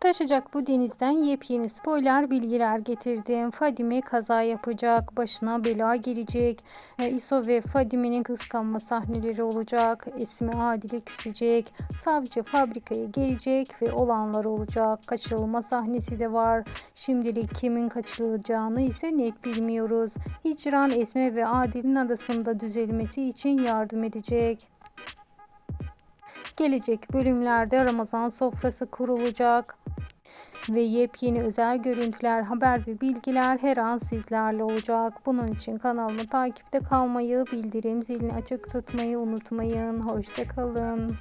Taşacak bu denizden yepyeni spoiler bilgiler getirdim. Fadime kaza yapacak, başına bela gelecek. İso ve Fadime'nin kıskanma sahneleri olacak. Esme Adil'e küsecek. Savcı fabrikaya gelecek ve olanlar olacak. Kaçırılma sahnesi de var. Şimdilik kimin kaçırılacağını ise net bilmiyoruz. Hicran, Esme ve Adil'in arasında düzelmesi için yardım edecek. Gelecek bölümlerde Ramazan sofrası kurulacak ve yepyeni özel görüntüler, haber ve bilgiler her an sizlerle olacak. Bunun için kanalımı takipte kalmayı, bildirim zilini açık tutmayı unutmayın. Hoşça kalın.